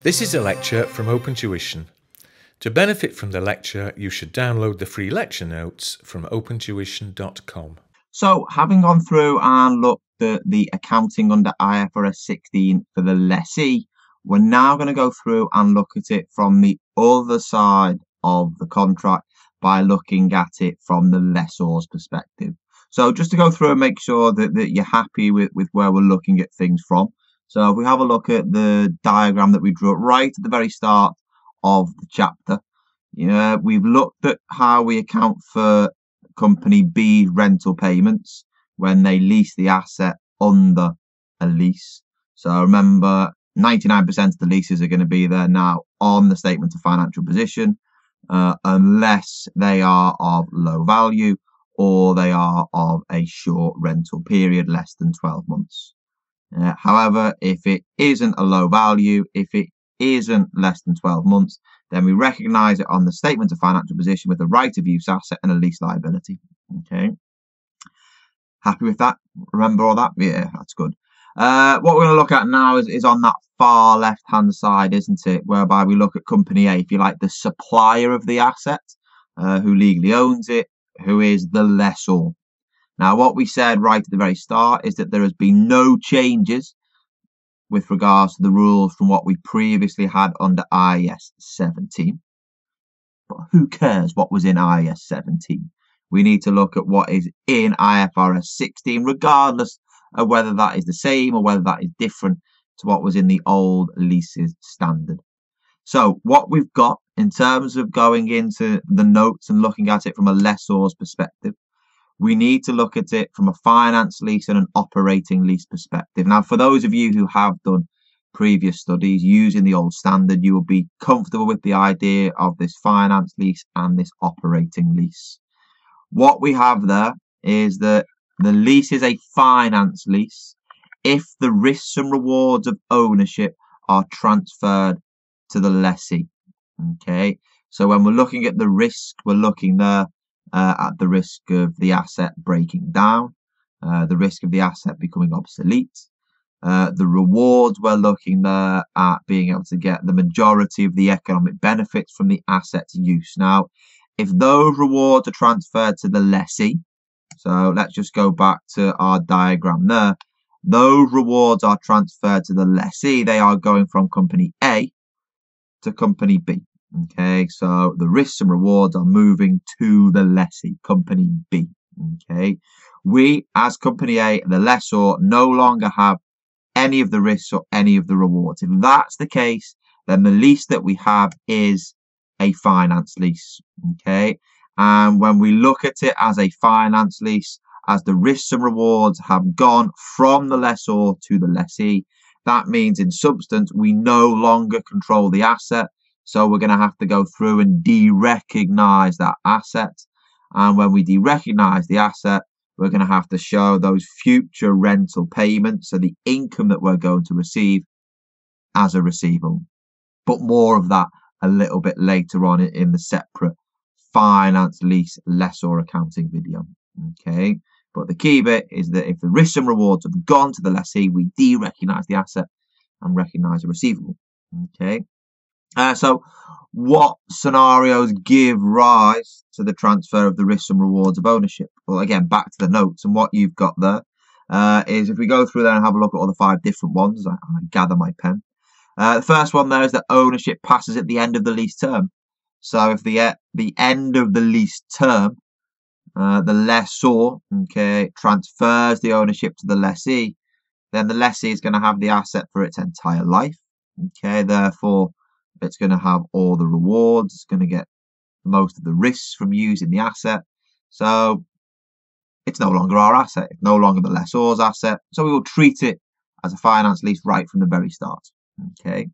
This is a lecture from Open Tuition. To benefit from the lecture, you should download the free lecture notes from opentuition.com. So, having gone through and looked at the accounting under IFRS 16 for the lessee, we're now going to go through and look at it from the other side of the contract by looking at it from the lessor's perspective. So, just to go through and make sure that you're happy with where we're looking at things from. So if we have a look at the diagram that we drew right at the very start of the chapter, we've looked at how we account for company B rental payments when they lease the asset under a lease. So remember, 99% of the leases are going to be there now on the statement of financial position, unless they are of low value or they are of a short rental period, less than 12 months. However, if it isn't a low value, if it isn't less than 12 months, then we recognise it on the statement of financial position with a right of use asset and a lease liability. Okay. Happy with that? Remember all that? Yeah, that's good. What we're going to look at now is on that far left-hand side, isn't it? Whereby we look at company A, if you like, the supplier of the asset, who legally owns it, who is the lessor. Now, what we said right at the very start is that there has been no changes with regards to the rules from what we previously had under IAS 17. But who cares what was in IAS 17? We need to look at what is in IFRS 16, regardless of whether that is the same or whether that is different to what was in the old leases standard. So what we've got in terms of going into the notes and looking at it from a lessor's perspective, we need to look at it from a finance lease and an operating lease perspective. Now, for those of you who have done previous studies using the old standard, you will be comfortable with the idea of this finance lease and this operating lease. What we have there is that the lease is a finance lease if the risks and rewards of ownership are transferred to the lessee. Okay, so when we're looking at the risk, we're looking there at the risk of the asset breaking down, the risk of the asset becoming obsolete. The rewards, we're looking there at being able to get the majority of the economic benefits from the asset's use. Now, if those rewards are transferred to the lessee, so let's just go back to our diagram there. Those rewards are transferred to the lessee. They are going from company A to company B. Okay, so the risks and rewards are moving to the lessee, company B. Okay, we as company A, the lessor, no longer have any of the risks or any of the rewards. If that's the case, then the lease that we have is a finance lease. Okay, and when we look at it as a finance lease, as the risks and rewards have gone from the lessor to the lessee, that means in substance we no longer control the asset. So we're going to have to go through and de-recognize that asset. And when we de-recognize the asset, we're going to have to show those future rental payments, so the income that we're going to receive, as a receivable. But more of that a little bit later on in the separate finance lease lessor accounting video. Okay, but the key bit is that if the risks and rewards have gone to the lessee, we de-recognize the asset and recognize a receivable. Okay. So what scenarios give rise to the transfer of the risks and rewards of ownership? Well, again, back to the notes, and what you've got there is, if we go through there and have a look at all the 5 different ones, I gather my pen. The first one there is that ownership passes at the end of the lease term. So if the end of the lease term, the lessor, okay, transfers the ownership to the lessee, then the lessee is going to have the asset for its entire life. Okay, therefore, it's going to have all the rewards. It's going to get most of the risks from using the asset. So it's no longer our asset. It's no longer the lessor's asset. So we will treat it as a finance lease right from the very start. Okay.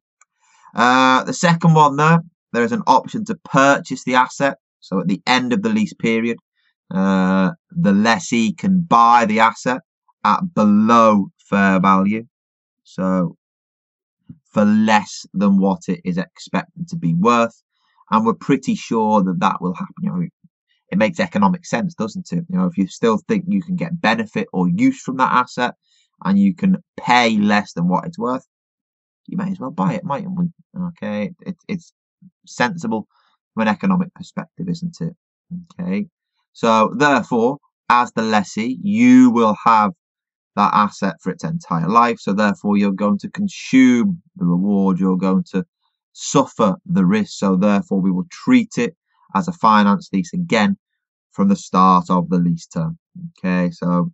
The second one there is an option to purchase the asset. So at the end of the lease period, the lessee can buy the asset at below fair value. So for less than what it is expected to be worth, and we're pretty sure that that will happen. It makes economic sense, doesn't it? If you still think you can get benefit or use from that asset and you can pay less than what it's worth, you may as well buy it, mightn't we? Okay, it's sensible from an economic perspective, isn't it? Okay, so therefore, as the lessee, you will have that asset for its entire life. So therefore, you're going to consume the reward. You're going to suffer the risk. So therefore, we will treat it as a finance lease again from the start of the lease term. Okay, so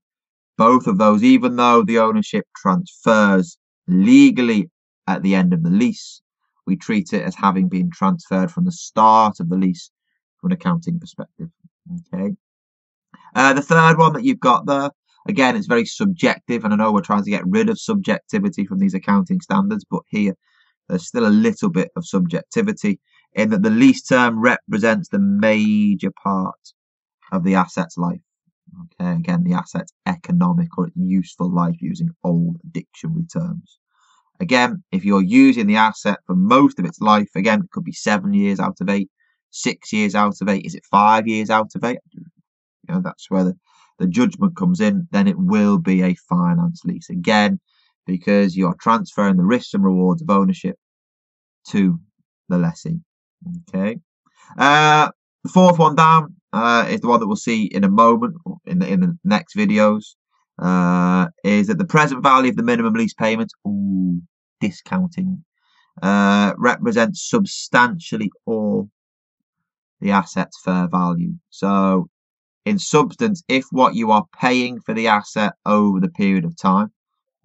both of those, even though the ownership transfers legally at the end of the lease, we treat it as having been transferred from the start of the lease from an accounting perspective. Okay. The third one that you've got there, again, it's very subjective, and I know we're trying to get rid of subjectivity from these accounting standards, but here there's still a little bit of subjectivity in that the lease term represents the major part of the asset's life. Okay, again, the asset's economic or useful life using old dictionary terms. Again, if you're using the asset for most of its life, again, it could be 7 years out of 8, 6 years out of 8, is it 5 years out of 8? That's where the judgment comes in. Then it will be a finance lease again, because you're transferring the risks and rewards of ownership to the lessee. Okay. The fourth one down is the one that we'll see in a moment in the next videos. Is that the present value of the minimum lease payment, discounting, represents substantially all the asset's fair value. So in substance, if what you are paying for the asset over the period of time,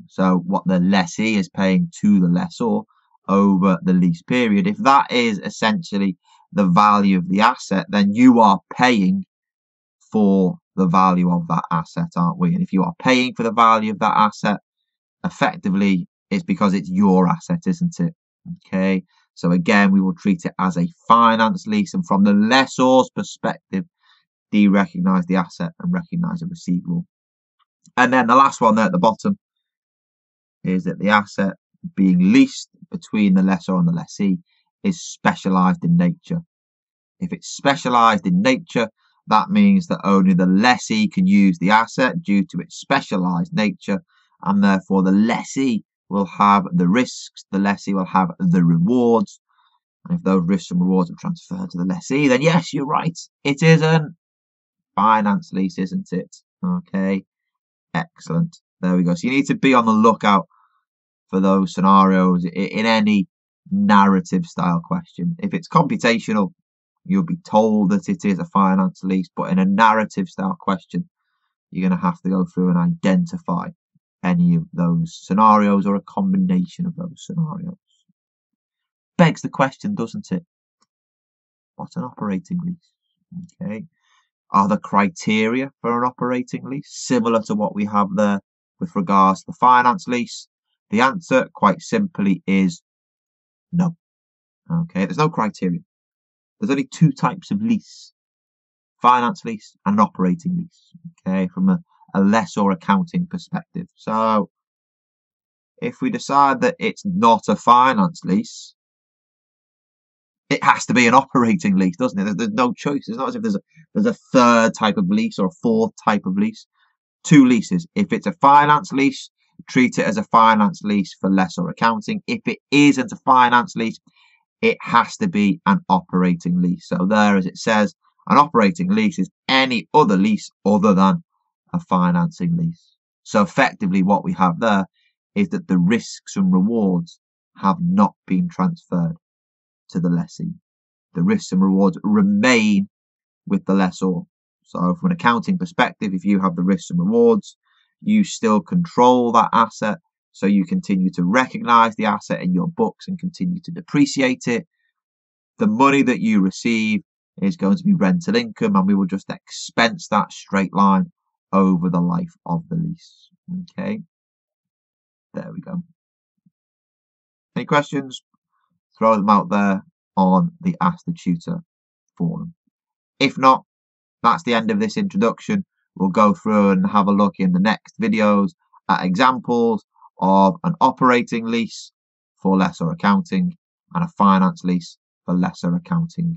so what the lessee is paying to the lessor over the lease period, if that is essentially the value of the asset, then you are paying for the value of that asset, aren't we? And if you are paying for the value of that asset, effectively, it's because it's your asset, isn't it? Okay, so again, we will treat it as a finance lease, and from the lessor's perspective, de-recognise the asset and recognise a receivable. And then the last one there at the bottom is that the asset being leased between the lessor and the lessee is specialised in nature. If it's specialised in nature, that means that only the lessee can use the asset due to its specialised nature, and therefore the lessee will have the risks, the lessee will have the rewards. And if those risks and rewards are transferred to the lessee, then yes, you're right, it is a finance lease, isn't it? Okay, excellent. There we go. So you need to be on the lookout for those scenarios in any narrative style question. If it's computational, you'll be told that it is a finance lease, but in a narrative style question, you're going to have to go through and identify any of those scenarios or a combination of those scenarios. Begs the question, doesn't it? What's an operating lease? Okay. Are the criteria for an operating lease similar to what we have there with regards to the finance lease? The answer, quite simply, is no. Okay, there's no criteria. There's only two types of lease: finance lease and an operating lease. Okay, from a lessor accounting perspective. So, if we decide that it's not a finance lease, it has to be an operating lease, doesn't it? There's no choice. It's not as if there's a third type of lease or a fourth type of lease. Two leases. If it's a finance lease, treat it as a finance lease for lessor accounting. If it isn't a finance lease, it has to be an operating lease. So there, as it says, an operating lease is any other lease other than a financing lease. So effectively what we have there is that the risks and rewards have not been transferred to the lessee. The risks and rewards remain with the lessor. So from an accounting perspective, if you have the risks and rewards, you still control that asset. So you continue to recognize the asset in your books and continue to depreciate it. The money that you receive is going to be rental income, and we will just expense that straight line over the life of the lease. Okay, there we go. Any questions? Throw them out there on the Ask the Tutor forum. If not, that's the end of this introduction. We'll go through and have a look in the next videos at examples of an operating lease for lessor accounting and a finance lease for lessor accounting